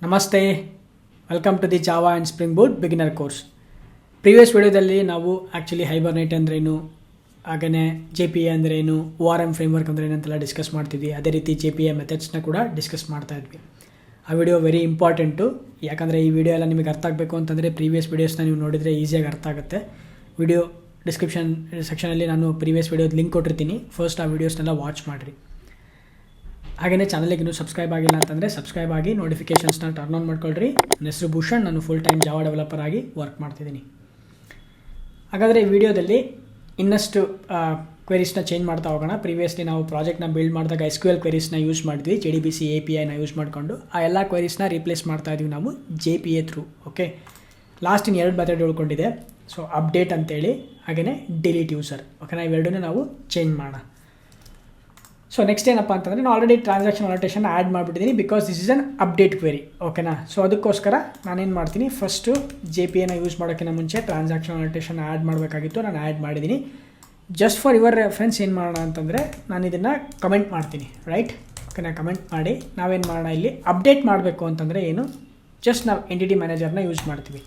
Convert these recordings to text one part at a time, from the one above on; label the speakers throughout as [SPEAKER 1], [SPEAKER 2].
[SPEAKER 1] ನಮಸ್ತೆ, welcome to the Java and Spring Boot beginner course. Previous ವಿಡಿಯೋದಲ್ಲಿ ನಾವು actually ಹೈಬರ್ನೇಟ್ ಅಂದ್ರೇನು, ಹಾಗೆಯೇ ಜೆ ಪಿ ಎ ಅಂದ್ರೇನು, ಒ ಆರ್ ಎಮ್ ಫ್ರೇಮ್ವರ್ಕ್ ಅಂದ್ರೇನು ಅಂತೆಲ್ಲ ಡಿಸ್ಕಸ್ ಮಾಡ್ತಿದ್ವಿ. ಅದೇ ರೀತಿ ಜೆ ಪಿ ಎ ಮೆಥಡ್ಸ್ನ ಕೂಡ ಡಿಸ್ಕಸ್ ಮಾಡ್ತಾ ಇದ್ವಿ. ಆ ವಿಡಿಯೋ ವೆರಿ ಇಂಪಾರ್ಟೆಂಟು, ಯಾಕಂದರೆ ಈ ವಿಡಿಯೋ ಎಲ್ಲ ನಿಮಗೆ ಅರ್ಥ ಆಗಬೇಕು ಅಂತಂದರೆ ಪ್ರೀವಿಯಸ್ ವೀಡಿಯೋಸ್ನ ನೀವು ನೋಡಿದರೆ ಈಸಿಯಾಗಿ ಅರ್ಥ ಆಗುತ್ತೆ. ವಿಡಿಯೋ ಡಿಸ್ಕ್ರಿಪ್ಷನ್ ಸೆಕ್ಷನಲ್ಲಿ ನಾನು ಪ್ರೀವಿಯಸ್ ವಿಡಿಯೋದ ಲಿಂಕ್ ಕೊಟ್ಟಿರ್ತೀನಿ, ಫಸ್ಟ್ ಆ ವೀಡಿಯೋಸ್ನೆಲ್ಲ ವಾಚ್ ಮಾಡಿರಿ. ಹಾಗೆಯೇ ಚಾನಲ್ಗೆ ಇನ್ನೂ ಸಬ್ಸ್ಕ್ರೈಬ್ ಆಗಿಲ್ಲ ಅಂತಂದರೆ ಸಬ್ಸ್ಕ್ರೈಬ್ ಆಗಿ ನೋಟಿಫಿಕೇಷನ್ಸ್ನ ಟರ್ನ್ ಆನ್ ಮಾಡ್ಕೊಳ್ರಿ. ನನ್ನ ಹೆಸರು ಭೂಷಣ್, ನಾನು ಫುಲ್ ಟೈಮ್ ಜಾವಾ ಡೆವಲಪರ್ ಆಗಿ ವರ್ಕ್ ಮಾಡ್ತಿದ್ದೀನಿ. ಹಾಗಾದರೆ ಈ ವಿಡಿಯೋದಲ್ಲಿ ಇನ್ನಷ್ಟು ಕ್ವೆರೀಸ್ನ ಚೇಂಜ್ ಮಾಡ್ತಾ ಹೋಗೋಣ. ಪ್ರೀವಿಯಸ್ಲಿ ನಾವು ಪ್ರಾಜೆಕ್ಟ್ನ ಬಿಲ್ಡ್ ಮಾಡಿದಾಗ SQL ಕ್ವೆರೀಸ್ನ ಯೂಸ್ ಮಾಡಿದ್ವಿ, JDBC APIನ ಯೂಸ್ ಮಾಡಿಕೊಂಡು. ಆ ಎಲ್ಲ ಕ್ವೆರೀಸ್ನ ರೀಪ್ಲೇಸ್ ಮಾಡ್ತಾ ಇದ್ವಿ ನಾವು JPA through. Okay, lost in 2 method ಉಳ್ಕೊಂಡಿದೆ. So update ಅಂತೇಳಿ, ಹಾಗೆಯೇ ಡಿಲೀಟ್ ಯೂಸರ್. ಓಕೆನಾ, ಇವೆರಡನ್ನೂ ನಾವು ಚೇಂಜ್ ಮಾಡೋಣ. ಸೊ ನೆಕ್ಸ್ಟ್ ಏನಪ್ಪ ಅಂತಂದರೆ, ನಾನು ಆಲ್ರೆಡಿ ಟ್ರಾನ್ಸಾಕ್ಷನ್ ಅನೋಟೇಷನ್ ಆ್ಯಡ್ ಮಾಡಿಬಿಟ್ಟಿದ್ದೀನಿ, because this is an update query. ಓಕೆನಾ, ಸೊ ಅದಕ್ಕೋಸ್ಕರ ನಾನೇನು ಮಾಡ್ತೀನಿ, ಫಸ್ಟು JPAನ ಯೂಸ್ ಮಾಡೋಕ್ಕಿಂತ ಮುಂಚೆ ಟ್ರಾನ್ಸಾಕ್ಷನ್ ಅನೋಟೇಷನ್ ಆ್ಯಡ್ ಮಾಡಬೇಕಾಗಿತ್ತು, ನಾನು ಆ್ಯಡ್ ಮಾಡಿದ್ದೀನಿ. ಜಸ್ಟ್ ಫಾರ್ ಯುವರ್ ರೆಫರೆನ್ಸ್ ಏನು ಮಾಡೋಣ ಅಂತಂದರೆ, ನಾನು ಇದನ್ನು ಕಮೆಂಟ್ ಮಾಡ್ತೀನಿ, ರೈಟ್? ಓಕೆನಾ, ಕಮೆಂಟ್ ಮಾಡಿ ನಾವೇನು ಮಾಡೋಣ, ಇಲ್ಲಿ ಅಪ್ಡೇಟ್ ಮಾಡಬೇಕು ಅಂತಂದರೆ ಏನು, ಜಸ್ಟ್ ನಾವು ಎಂಟಿಟಿ ಮ್ಯಾನೇಜರ್ನ ಯೂಸ್ ಮಾಡ್ತೀವಿ.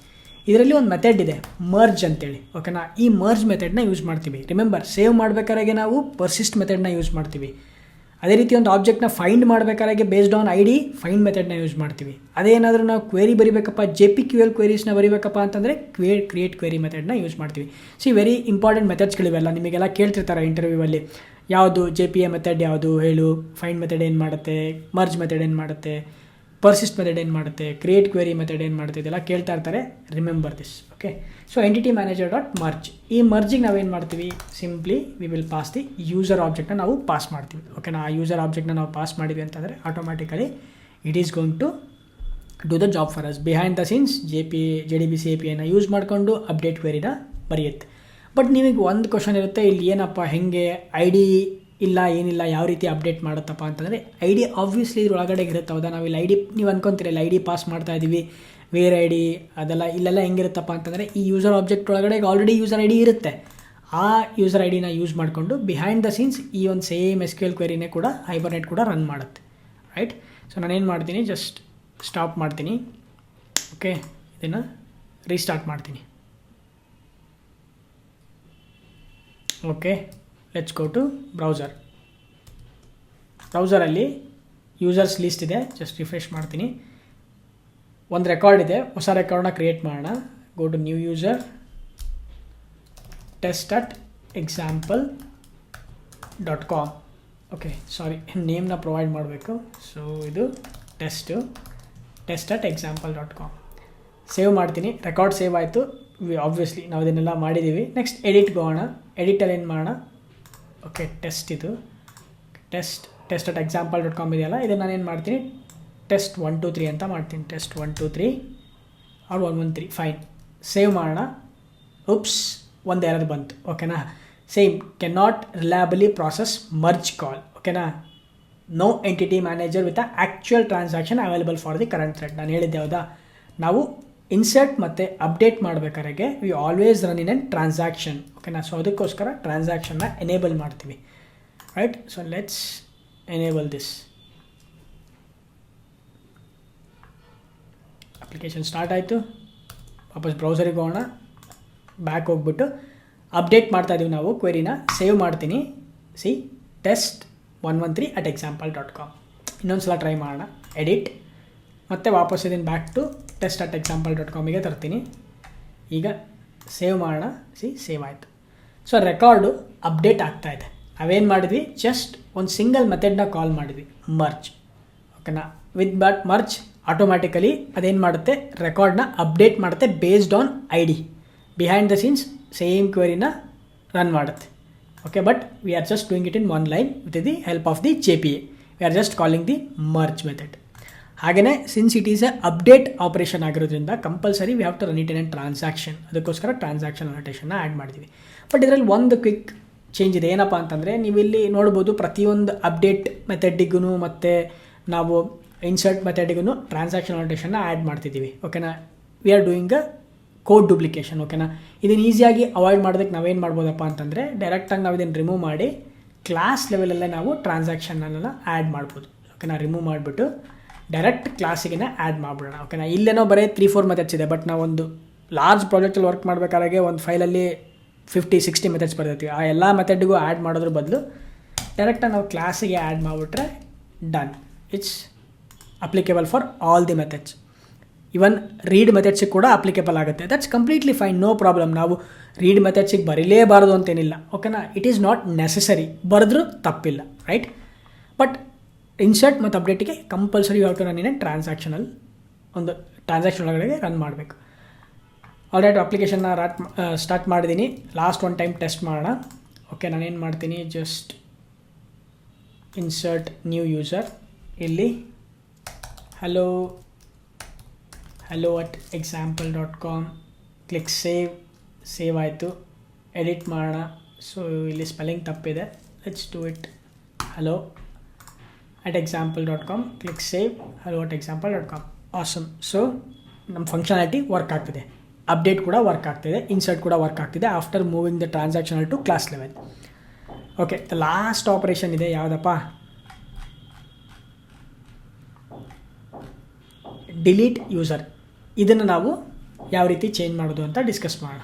[SPEAKER 1] ಇದರಲ್ಲಿ ಒಂದು ಮೆಥಡ್ ಇದೆ, ಮರ್ಜ್ ಅಂತೇಳಿ. ಓಕೆನಾ, ಈ ಮರ್ಜ್ ಮೆಥಡ್ನ ಯೂಸ್ ಮಾಡ್ತೀವಿ. ರಿಮೆಂಬರ್, ಸೇವ್ ಮಾಡಬೇಕಾದ್ರೆ ನಾವು ಪರ್ಸಿಸ್ಟ್ ಮೆಥಡ್ನ ಯೂಸ್ ಮಾಡ್ತೀವಿ. ಅದೇ ರೀತಿ ಒಂದು ಆಬ್ಜೆಕ್ಟ್ನ ಫೈಂಡ್ ಮಾಡಬೇಕಾದ್ರೆ ಬೇಸ್ಡ್ ಆನ್ ID ಫೈಂಡ್ ಮೆಥಡ್ನ ಯೂಸ್ ಮಾಡ್ತೀವಿ. ಅದೇನಾದರೂ ನಾವು ಕ್ವೇರಿ ಬರೀಬೇಕಪ್ಪ, JPQL ಕ್ವೇರೀಸ್ನ ಬರೀಬೇಕಪ್ಪ ಅಂತಂದರೆ ಕ್ರಿಯೇಟ್ ಕ್ವೇರಿ ಮೆಥಡ್ನ ಯೂಸ್ ಮಾಡ್ತೀವಿ. ವೆರಿ ಇಂಪಾರ್ಟೆಂಟ್ ಮೆಥಡ್ಸ್ಗಳಿವೆಲ್ಲ, ನಿಮಗೆಲ್ಲ ಕೇಳ್ತಿರ್ತಾರೆ ಇಂಟರ್ವ್ಯೂವಲ್ಲಿ, ಯಾವುದು JPA ಮೆಥಡ್ ಯಾವುದು ಹೇಳು, ಫೈಂಡ್ ಮೆಥಡ್ ಏನು ಮಾಡುತ್ತೆ, ಮರ್ಜ್ ಮೆಥಡ್ ಏನು ಮಾಡುತ್ತೆ, ಪರ್ಸಿಸ್ಟ್ ಮೆಥಡ್ ಏನು ಮಾಡುತ್ತೆ, ಕ್ರಿಯೇಟ್ ಕ್ವೇರಿ ಮೆಥಡ್ ಏನು ಮಾಡುತ್ತೆ, ಇದೆಲ್ಲ ಕೇಳ್ತಾ ಇರ್ತಾರೆ. Remember this. Okay, so entity manager dot merge, ಈ ಮರ್ಜಿಗೆ ನಾವೇನು ಮಾಡ್ತೀವಿ, simply we will pass the user ಆಬ್ಜೆಕ್ಟ್ನ ನಾವು ಪಾಸ್ ಮಾಡ್ತೀವಿ. ಓಕೆನಾ, ಆ ಯೂಸರ್ ಆಬ್ಜೆಕ್ಟ್ನ ನಾವು ಪಾಸ್ ಮಾಡಿದ್ವಿ ಅಂತಂದರೆ automatically it is going to do the job for us. Behind the scenes JDBC APIನ ಯೂಸ್ ಮಾಡಿಕೊಂಡು ಅಪ್ಡೇಟ್ ಕ್ವೇರಿನ ಬರೆಯುತ್ತೆ. ಬಟ್ ನಿಮಗೆ ಒಂದು ಕ್ವಶನ್ ಇರುತ್ತೆ, ಇಲ್ಲಿ ಏನಪ್ಪ ಹೆಂಗೆ ID ಇಲ್ಲ ಏನಿಲ್ಲ, ಯಾವ ರೀತಿ ಅಪ್ಡೇಟ್ ಮಾಡುತ್ತಪ್ಪ ಅಂತಂದರೆ, ID ಆಬ್ವಿಯಸ್ಲಿ ಇದ್ರೊಳಗಡೆ ಇರುತ್ತೆ. ಹೌದಾ, ನಾವು ಇಲ್ಲಿ ID ನೀವು ಅನ್ಕೊತೀರಿ, ಇಲ್ಲಿ ID ಪಾಸ್ ಮಾಡ್ತಾ ಇದ್ದೀವಿ, ವೇರ್ ID ಅದೆಲ್ಲ ಇಲ್ಲೆಲ್ಲ ಹೆಂಗಿರುತ್ತಪ್ಪ ಅಂತಂದರೆ, ಈ ಯೂಸರ್ ಆಬ್ಜೆಕ್ಟ್ ಒಳಗಡೆ ಆಲ್ರೆಡಿ ಯೂಸರ್ ID ಇರುತ್ತೆ. ಆ ಯೂಸರ್ IDನ ಯೂಸ್ ಮಾಡಿಕೊಂಡು ಬಿಹೈಂಡ್ ದ ಸೀನ್ಸ್ ಈ ಒಂದು ಸೇಮ್ SQL ಕ್ವೆರಿನೇ ಕೂಡ ಹೈಬರ್ನೇಟ್ ಕೂಡ ರನ್ ಮಾಡುತ್ತೆ, ರೈಟ್? ಸೊ ನಾನೇನು ಮಾಡ್ತೀನಿ, ಜಸ್ಟ್ ಸ್ಟಾಪ್ ಮಾಡ್ತೀನಿ. ಓಕೆ, ಇದನ್ನು ರೀಸ್ಟಾರ್ಟ್ ಮಾಡ್ತೀನಿ. Okay, let's go to browser. ಬ್ರೌಸರಲ್ಲಿ ಯೂಸರ್ಸ್ ಲಿಸ್ಟ್ ಇದೆ, ಜಸ್ಟ್ ರಿಫ್ರೆಶ್ ಮಾಡ್ತೀನಿ. ಒಂದು ರೆಕಾರ್ಡ್ ಇದೆ, ಹೊಸ ರೆಕಾರ್ಡ್ನ ಕ್ರಿಯೇಟ್ ಮಾಡೋಣ. Go to new user, test@example.com. Okay, sorry, ನೇಮ್ನ ಪ್ರೊವೈಡ್ ಮಾಡಬೇಕು. ಸೊ ಇದು test@example.com. ಸೇವ್ ಮಾಡ್ತೀನಿ. ರೆಕಾರ್ಡ್ ಸೇವ್ ಆಯಿತು, ಆಬ್ವಿಯಸ್ಲಿ ನಾವು ಇದನ್ನೆಲ್ಲ ಮಾಡಿದ್ದೀವಿ. ನೆಕ್ಸ್ಟ್ ಎಡಿಟ್ಗೆ ಹೋಗೋಣ. ಎಡಿಟಲ್ಲಿ ಏನು ಮಾಡೋಣ, ಓಕೆ, ಟೆಸ್ಟ್ ಇದು test@example.com ಇದೆಯಲ್ಲ, ಇದನ್ನು ನಾನೇನು ಮಾಡ್ತೀನಿ, test 1 2 3 ಅಂತ ಮಾಡ್ತೀನಿ. test 1 2 3 R 1 1 3, fine. ಸೇವ್ ಮಾಡೋಣ. ಉಪ್ಸ್, ಒಂದು ಎರರ್ ಬಂತು. ಓಕೆನಾ, same cannot reliably process merge call. ಓಕೆನಾ, no entity manager with actual transaction available for the current thread. ನಾನು ಹೇಳಿದ್ದೆ ಹೌದಾ, ನಾವು ಇನ್ಸರ್ಟ್ ಮತ್ತು ಅಪ್ಡೇಟ್ ಮಾಡಬೇಕಾದ್ರೆ we always run in an transaction. ಓಕೆನಾ, ಸೊ ಅದಕ್ಕೋಸ್ಕರ ಟ್ರಾನ್ಸಾಕ್ಷನ್ನ ಎನೇಬಲ್ ಮಾಡ್ತೀವಿ, right? So let's enable this. Application start ಆಯಿತು. ವಾಪಸ್ ಬ್ರೌಸರಿಗೆ ಹೋಗೋಣ. ಬ್ಯಾಕ್ ಹೋಗ್ಬಿಟ್ಟು ಅಪ್ಡೇಟ್ ಮಾಡ್ತಾ ಇದ್ದೀವಿ ನಾವು ಕ್ವೆರಿನ. ಸೇವ್ ಮಾಡ್ತೀನಿ. C test 113@example.com. ಇನ್ನೊಂದು ಸಲ ಟ್ರೈ ಮಾಡೋಣ. ಎಡಿಟ್, ಮತ್ತು ವಾಪಸ್ ಇದನ್ನು ಬ್ಯಾಕ್ ಟು test@example.comಗೆ ತರ್ತೀನಿ. ಈಗ ಸೇವ್ ಮಾಡೋಣ. ಸೇವ್ ಆಯಿತು. ಸೊ ರೆಕಾರ್ಡು ಅಪ್ಡೇಟ್ ಆಗ್ತಾಯಿದೆ. ನಾವೇನು ಮಾಡಿದ್ವಿ, ಜಸ್ಟ್ ಒಂದು ಸಿಂಗಲ್ ಮೆಥಡ್ನ ಕಾಲ್ ಮಾಡಿದ್ವಿ, ಮರ್ಜ್. ಓಕೆನಾ, ವಿತ್ ಬಟ್ ಮರ್ಜ್ ಆಟೋಮ್ಯಾಟಿಕಲಿ ಅದೇನು ಮಾಡುತ್ತೆ, ರೆಕಾರ್ಡ್ನ ಅಪ್ಡೇಟ್ ಮಾಡುತ್ತೆ based on ID. Behind the scenes same ಕ್ವೆರಿನ ರನ್ ಮಾಡುತ್ತೆ. Okay, but we are just doing it in one line with the help of the JPA. We are just calling the merge method. ಹಾಗೆಯೇ since it is a update operation ಆಗಿರೋದ್ರಿಂದ compulsory we have to run it in an transaction. ಅದಕ್ಕೋಸ್ಕರ transaction ಅನೋಟೇಷನ್ನ add ಮಾಡಿದ್ವಿ. But ಇದರಲ್ಲಿ ಒಂದು quick change ಇದೆ. ಏನಪ್ಪ ಅಂತಂದರೆ, ನೀವಿಲ್ಲಿ ನೋಡ್ಬೋದು, ಪ್ರತಿಯೊಂದು ಅಪ್ಡೇಟ್ ಮೆಥಡಿಗೂ ಮತ್ತು ನಾವು ಇನ್ಸರ್ಟ್ ಮೆಥಡಿಗೂ ಟ್ರಾನ್ಸಾಕ್ಷನ್ ಅನೋಟೇಷನ್ನ ಆ್ಯಡ್ ಮಾಡ್ತಿದ್ದೀವಿ. ಓಕೆನಾ, we are doing a code duplication. ಓಕೆನಾ, ಇದನ್ನು ಈಸಿಯಾಗಿ ಅವಾಯ್ಡ್ ಮಾಡೋದಕ್ಕೆ ನಾವೇನು ಮಾಡ್ಬೋದಪ್ಪ ಅಂತಂದರೆ, ಡೈರೆಕ್ಟಾಗಿ ನಾವು ಇದನ್ನು ರಿಮೂವ್ ಮಾಡಿ ಕ್ಲಾಸ್ ಲೆವೆಲಲ್ಲೇ ನಾವು ಟ್ರಾನ್ಸಾಕ್ಷನನ್ನೆಲ್ಲ ಆ್ಯಡ್ ಮಾಡ್ಬೋದು. ಓಕೆನಾ, ರಿಮೂವ್ ಮಾಡಿಬಿಟ್ಟು ಡೈರೆಕ್ಟ್ ಕ್ಲಾಸಿಗೆ ಆ್ಯಡ್ ಮಾಡಿಬಿಡೋಣ. ಓಕೆನಾ, ಇಲ್ಲೇನೋ ಬರೀ 3-4 ಮೆಥಡ್ಸ್ ಇದೆ, ಬಟ್ ನಾವೊಂದು ಲಾರ್ಜ್ ಪ್ರಾಜೆಕ್ಟಲ್ಲಿ ವರ್ಕ್ ಮಾಡಬೇಕಾದ್ರೆ ಒಂದು ಫೈಲಲ್ಲಿ 50-60 ಮೆಥಡ್ಸ್ ಬರ್ತೀವಿ. ಆ ಎಲ್ಲ ಮೆಥಡ್ಗೂ ಆ್ಯಡ್ ಮಾಡೋದ್ರ ಬದಲು ಡೈರೆಕ್ಟಾಗಿ ನಾವು ಕ್ಲಾಸಿಗೆ ಆ್ಯಡ್ ಮಾಡಿಬಿಟ್ರೆ done, it's applicable for all the methods. Even read ಮೆಥಡ್ಸಿಗೆ ಕೂಡ ಅಪ್ಲಿಕೇಬಲ್ ಆಗುತ್ತೆ. That's completely fine, no problem. ನಾವು ರೀಡ್ ಮೆಥಡ್ಸಿಗೆ ಬರೀಲೇಬಾರ್ದು ಅಂತೇನಿಲ್ಲ. ಓಕೆನಾ, ಇಟ್ ಈಸ್ ನಾಟ್ ನೆಸೆಸರಿ, ಬರೆದ್ರೂ ತಪ್ಪಿಲ್ಲ, ರೈಟ್. ಬಟ್ ಇನ್ಸರ್ಟ್ ಮತ್ತು ಅಪ್ಡೇಟಿಗೆ ಕಂಪಲ್ಸರಿ ಯಾವ ಟು ರನ್ ಇನ್ ಟ್ರಾನ್ಸಾಕ್ಷನಲ್, ಒಂದು ಟ್ರಾನ್ಸಾಕ್ಷನ್ ಒಳಗಡೆ ರನ್ ಮಾಡಬೇಕು. ಆಲ್ರೈಟ್, ಅಪ್ಲಿಕೇಶನ್ನ ಸ್ಟಾರ್ಟ್ ಮಾಡಿದ್ದೀನಿ. ಲಾಸ್ಟ್ ಒನ್ ಟೈಮ್ ಟೆಸ್ಟ್ ಮಾಡೋಣ. ಓಕೆ, ನಾನೇನು ಮಾಡ್ತೀನಿ, ಜಸ್ಟ್ ಇನ್ಸರ್ಟ್ ನ್ಯೂ ಯೂಸರ್, ಇಲ್ಲಿ hello at example.com click save ಆಯಿತು. ಎಡಿಟ್ ಮಾಡೋಣ. ಸೊ ಇಲ್ಲಿ ಸ್ಪೆಲ್ಲಿಂಗ್ ತಪ್ಪಿದೆ, let's do it. hello at example.com click save. hello at example.com. Awesome. So ನಮ್ಮ ಫಂಕ್ಷನಾಲಿಟಿ ವರ್ಕ್ ಆಗ್ತಿದೆ, ಅಪ್ಡೇಟ್ ಕೂಡ ವರ್ಕ್ ಆಗ್ತಿದೆ, ಇನ್ಸರ್ಟ್ ಕೂಡ ವರ್ಕ್ ಆಗ್ತಿದೆ after moving the transactional to class level. Okay, the last operation ಇದೆ, ಯಾವುದಪ್ಪ, delete user. ಇದನ್ನು ನಾವು ಯಾವ ರೀತಿ ಚೇಂಜ್ ಮಾಡೋದು ಅಂತ ಡಿಸ್ಕಸ್ ಮಾಡೋಣ.